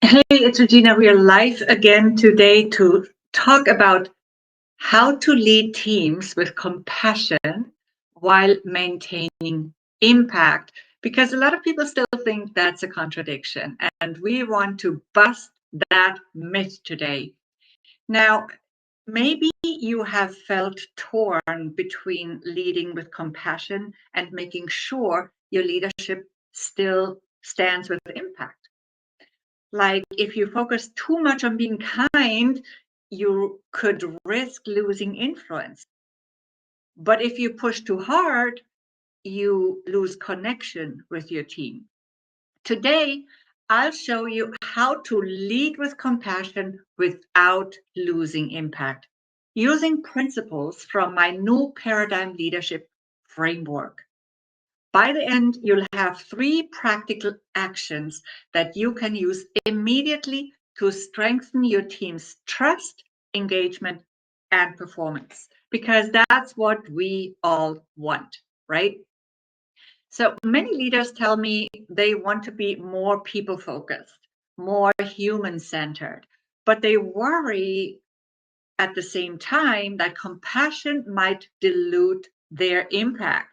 Hey, it's Regina. We are live again today to talk about how to lead teams with compassion while maintaining impact. Because a lot of people still think that's a contradiction, and we want to bust that myth today. Now, maybe you have felt torn between leading with compassion and making sure your leadership still stands with impact. Like if you focus too much on being kind, you could risk losing influence. But if you push too hard, you lose connection with your team. Today, I'll show you how to lead with compassion without losing impact, using principles from my new paradigm leadership framework. By the end, you'll have 3 practical actions that you can use immediately to strengthen your team's trust, engagement, and performance, because that's what we all want, right? So many leaders tell me they want to be more people focused, more human centered, but they worry at the same time that compassion might dilute their impact.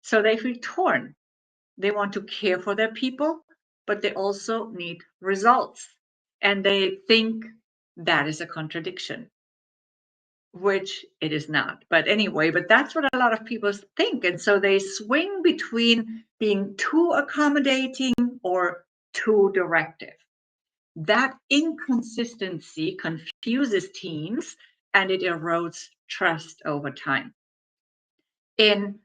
So they feel torn. They want to care for their people, but they also need results. And they think that is a contradiction, which it is not. But anyway, but that's what a lot of people think. And so they swing between being too accommodating or too directive. That inconsistency confuses teams and it erodes trust over time. In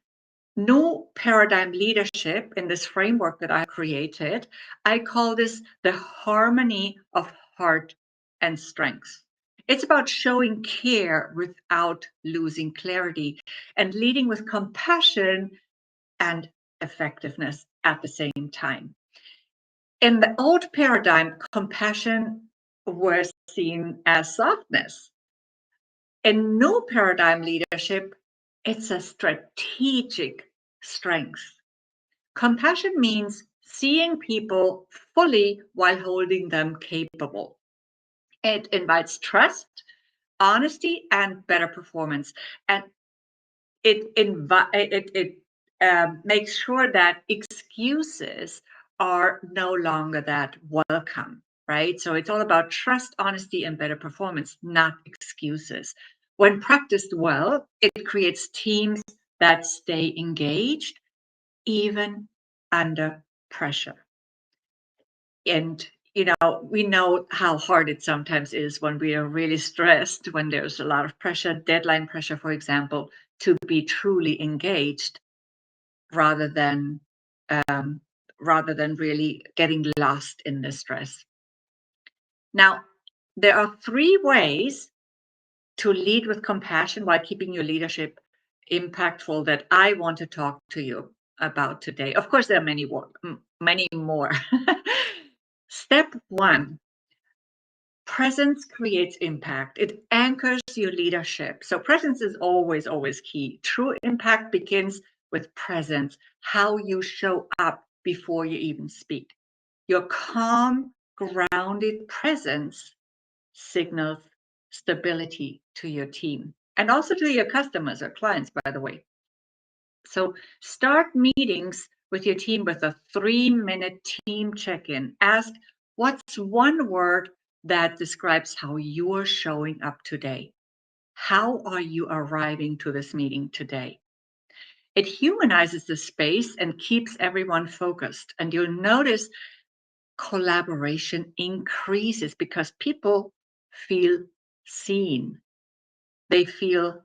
new paradigm leadership, in this framework that I created, I call this the harmony of heart and strength. It's about showing care without losing clarity and leading with compassion and effectiveness at the same time. In the old paradigm, compassion was seen as softness. In new paradigm leadership, it's a strategic strength. Compassion means seeing people fully while holding them capable. It invites trust, honesty, and better performance. And it makes sure that excuses are no longer that welcome, right? So it's all about trust, honesty, and better performance, not excuses. When practiced well, it creates teams that stay engaged even under pressure. And we know how hard it sometimes is when we are really stressed, when there's a lot of pressure, deadline pressure, for example, to be truly engaged rather than um, rather than really getting lost in the stress. Now, there are 3 ways to lead with compassion while keeping your leadership impactful that I want to talk to you about today. Of course, there are many more. Step 1, presence creates impact. It anchors your leadership. So presence is always, always key. True impact begins with presence, how you show up before you even speak. Your calm, grounded presence signals stability to your team and also to your customers or clients, by the way. So start meetings with your team with a 3-minute team check-in. Ask, what's one word that describes how you're showing up today? How are you arriving to this meeting today? It humanizes the space and keeps everyone focused. And you'll notice collaboration increases because people feel seen. They feel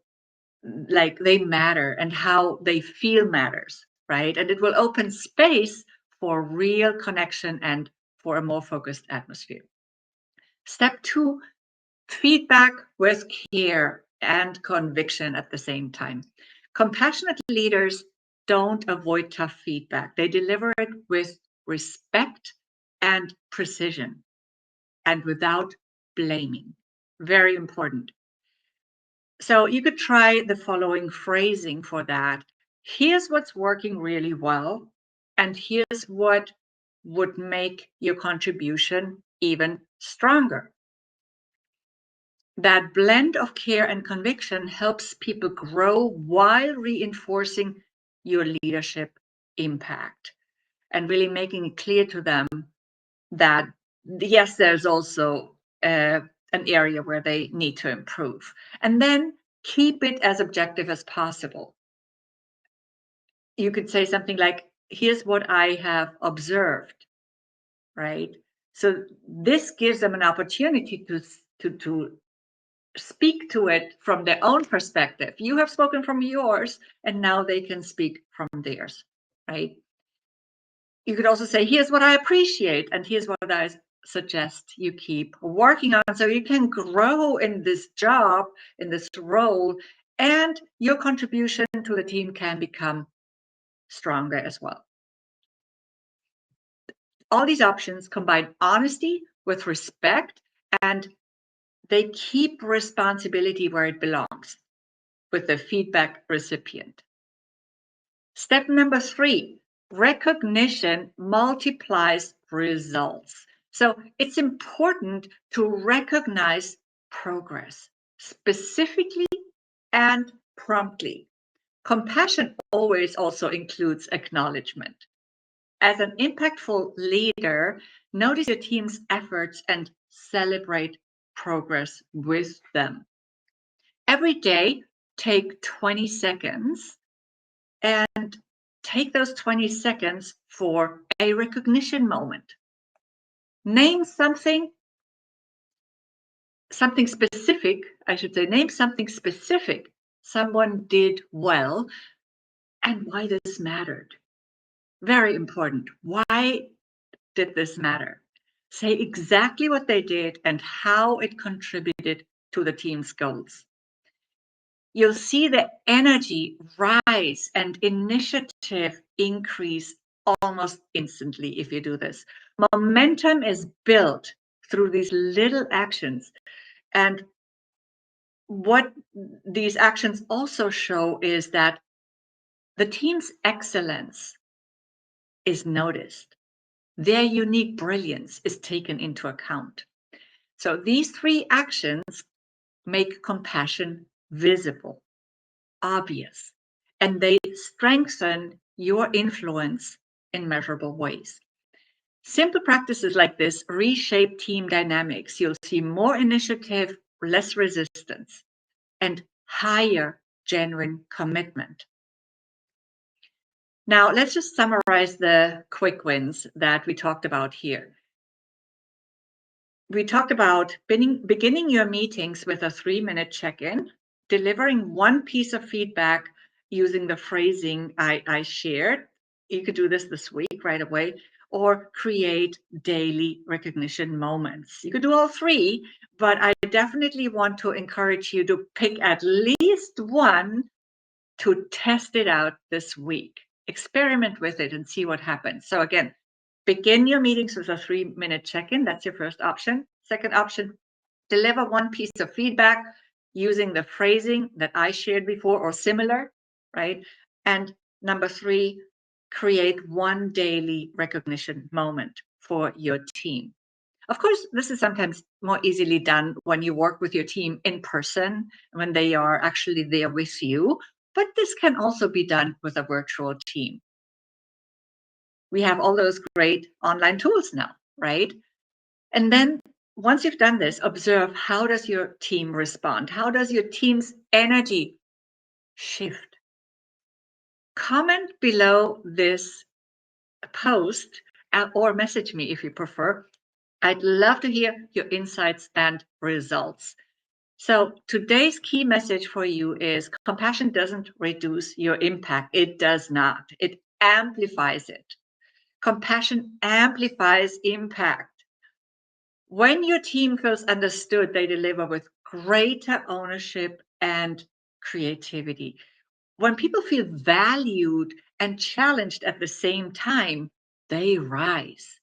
like they matter and how they feel matters, right? And it will open space for real connection and for a more focused atmosphere. Step 2, feedback with care and conviction at the same time. Compassionate leaders don't avoid tough feedback. They deliver it with respect and precision and without blaming. Very important. So you could try the following phrasing for that. Here's what's working really well, and here's what would make your contribution even stronger. That blend of care and conviction helps people grow while reinforcing your leadership impact and really making it clear to them that, yes, there's also an area where they need to improve. And then keep it as objective as possible. You could say something like, here's what I have observed, right? So this gives them an opportunity to speak to it from their own perspective. You have spoken from yours, and now they can speak from theirs, right? You could also say, here's what I appreciate, and here's what I suggest you keep working on so you can grow in this job, in this role, and your contribution to the team can become stronger as well. All these options combine honesty with respect, and they keep responsibility where it belongs, with the feedback recipient. Step number 3, recognition multiplies results. So it's important to recognize progress specifically and promptly. Compassion always also includes acknowledgement. As an impactful leader, notice your team's efforts and celebrate progress with them. Every day, take 20 seconds and take those 20 seconds for a recognition moment. Name something specific, I should say, name something specific someone did well and why this mattered. Very important. Why did this matter? Say exactly what they did and how it contributed to the team's goals. You'll see the energy rise and initiative increase almost instantly if you do this. Momentum is built through these little actions. And what these actions also show is that the team's excellence is noticed. Their unique brilliance is taken into account. So these 3 actions make compassion visible, obvious, and they strengthen your influence in measurable ways. Simple practices like this reshape team dynamics. You'll see more initiative, less resistance, and higher genuine commitment. Now, let's just summarize the quick wins that we talked about here. We talked about beginning your meetings with a 3-minute check-in, delivering one piece of feedback using the phrasing I shared. You could do this week right away, or create daily recognition moments. You could do all 3, but I definitely want to encourage you to pick at least one to test it out this week. Experiment with it and see what happens. So again, begin your meetings with a 3-minute check-in. That's your first option. Second option, deliver one piece of feedback using the phrasing that I shared before or similar, right? And number 3, create one daily recognition moment for your team. Of course, this is sometimes more easily done when you work with your team in person, when they are actually there with you, but this can also be done with a virtual team. We have all those great online tools now, right? And then once you've done this, observe, how does your team respond? How does your team's energy shift? Comment below this post or message me if you prefer. I'd love to hear your insights and results. So today's key message for you is compassion doesn't reduce your impact. It does not. It amplifies it. Compassion amplifies impact. When your team feels understood, they deliver with greater ownership and creativity. When people feel valued and challenged at the same time, they rise.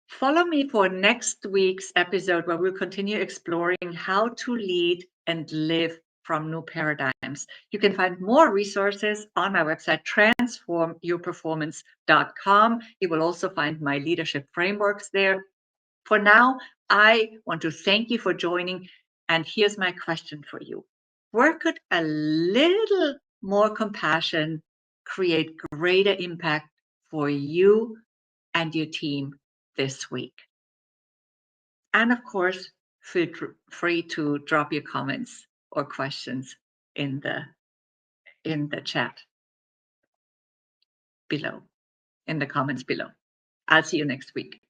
Follow me for next week's episode where we'll continue exploring how to lead and live from new paradigms. You can find more resources on my website, transformyourperformance.com. You will also find my leadership frameworks there. For now, I want to thank you for joining. And here's my question for you. Where could a little more compassion create greater impact for you and your team this week? And of course, feel free to drop your comments or questions in the chat below, in the comments below. I'll see you next week.